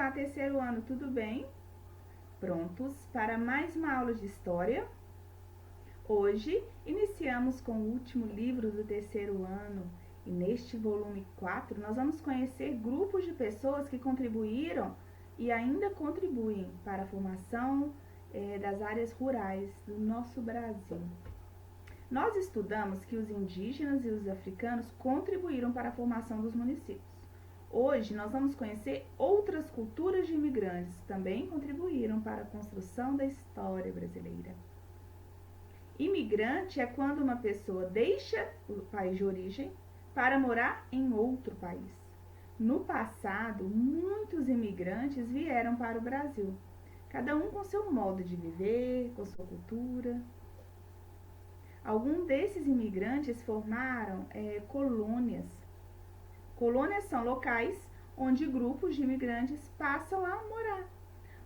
Olá, terceiro ano, tudo bem? Prontos para mais uma aula de história? Hoje iniciamos com o último livro do terceiro ano e neste volume 4 nós vamos conhecer grupos de pessoas que contribuíram e ainda contribuem para a formação das áreas rurais do nosso Brasil. Nós estudamos que os indígenas e os africanos contribuíram para a formação dos municípios. Hoje nós vamos conhecer outras culturas de imigrantes que também contribuíram para a construção da história brasileira. Imigrante é quando uma pessoa deixa o país de origem para morar em outro país. No passado, muitos imigrantes vieram para o Brasil, cada um com seu modo de viver, com sua cultura. Alguns desses imigrantes formaram colônias. Colônias são locais onde grupos de imigrantes passam a morar.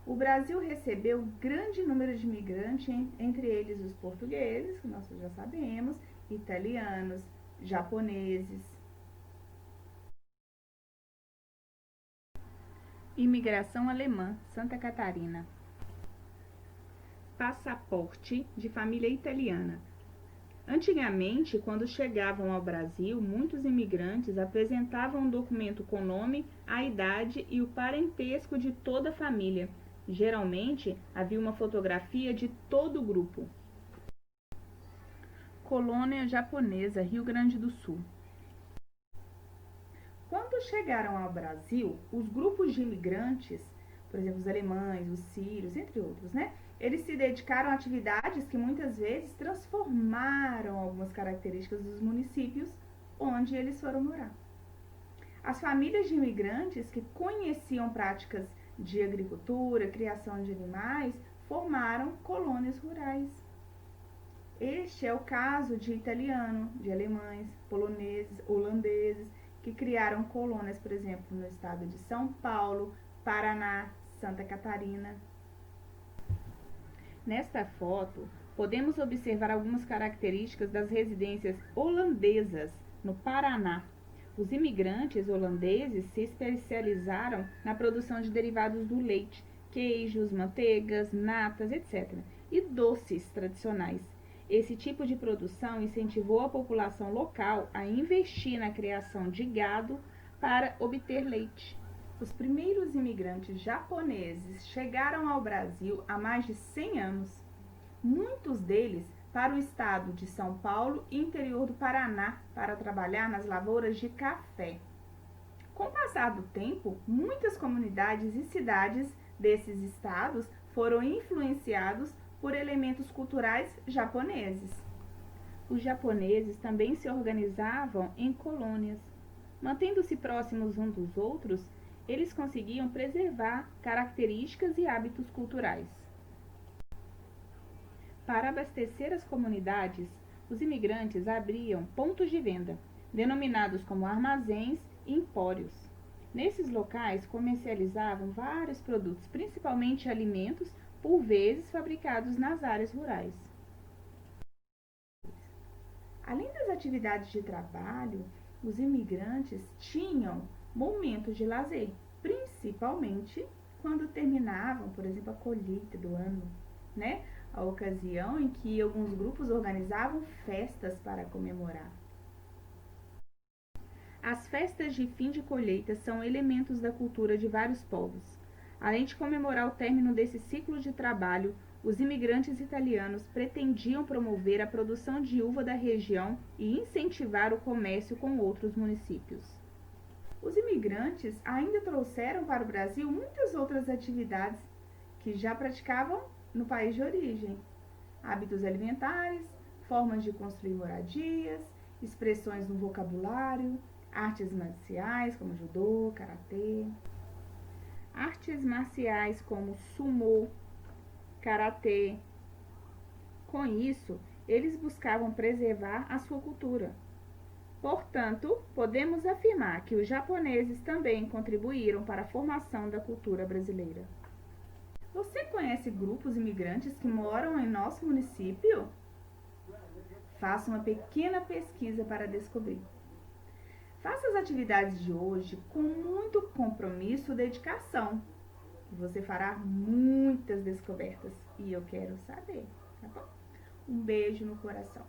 O Brasil recebeu grande número de imigrantes, entre eles os portugueses, que nós já sabemos, italianos, japoneses. Imigração alemã, Santa Catarina. Passaporte de família italiana. Antigamente, quando chegavam ao Brasil, muitos imigrantes apresentavam um documento com o nome, a idade e o parentesco de toda a família. Geralmente, havia uma fotografia de todo o grupo. Colônia japonesa, Rio Grande do Sul. Quando chegaram ao Brasil, os grupos de imigrantes, por exemplo, os alemães, os sírios, entre outros, eles se dedicaram a atividades que muitas vezes transformaram algumas características dos municípios onde eles foram morar. As famílias de imigrantes que conheciam práticas de agricultura, criação de animais, formaram colônias rurais. Este é o caso de italianos, de alemães, poloneses, holandeses, que criaram colônias, por exemplo, no estado de São Paulo, Paraná, Santa Catarina. Nesta foto, podemos observar algumas características das residências holandesas no Paraná. Os imigrantes holandeses se especializaram na produção de derivados do leite, queijos, manteigas, natas, etc., e doces tradicionais. Esse tipo de produção incentivou a população local a investir na criação de gado para obter leite. Os primeiros imigrantes japoneses chegaram ao Brasil há mais de 100 anos. Muitos deles para o estado de São Paulo e interior do Paraná para trabalhar nas lavouras de café. Com o passar do tempo, muitas comunidades e cidades desses estados foram influenciados por elementos culturais japoneses. Os japoneses também se organizavam em colônias. Mantendo-se próximos uns dos outros, eles conseguiam preservar características e hábitos culturais. Para abastecer as comunidades, os imigrantes abriam pontos de venda, denominados como armazéns e empórios. Nesses locais comercializavam vários produtos, principalmente alimentos, por vezes fabricados nas áreas rurais. Além das atividades de trabalho, os imigrantes tinham momentos de lazer, principalmente quando terminavam, por exemplo, a colheita do ano, a ocasião em que alguns grupos organizavam festas para comemorar. As festas de fim de colheita são elementos da cultura de vários povos. Além de comemorar o término desse ciclo de trabalho, os imigrantes italianos pretendiam promover a produção de uva da região e incentivar o comércio com outros municípios. Os imigrantes ainda trouxeram para o Brasil muitas outras atividades que já praticavam no país de origem. Hábitos alimentares, formas de construir moradias, expressões no vocabulário, artes marciais como judô, karatê. Artes marciais como sumô, karatê. Com isso, eles buscavam preservar a sua cultura. Portanto, podemos afirmar que os japoneses também contribuíram para a formação da cultura brasileira. Você conhece grupos imigrantes que moram em nosso município? Faça uma pequena pesquisa para descobrir. Faça as atividades de hoje com muito compromisso e dedicação. Você fará muitas descobertas e eu quero saber, tá bom? Um beijo no coração.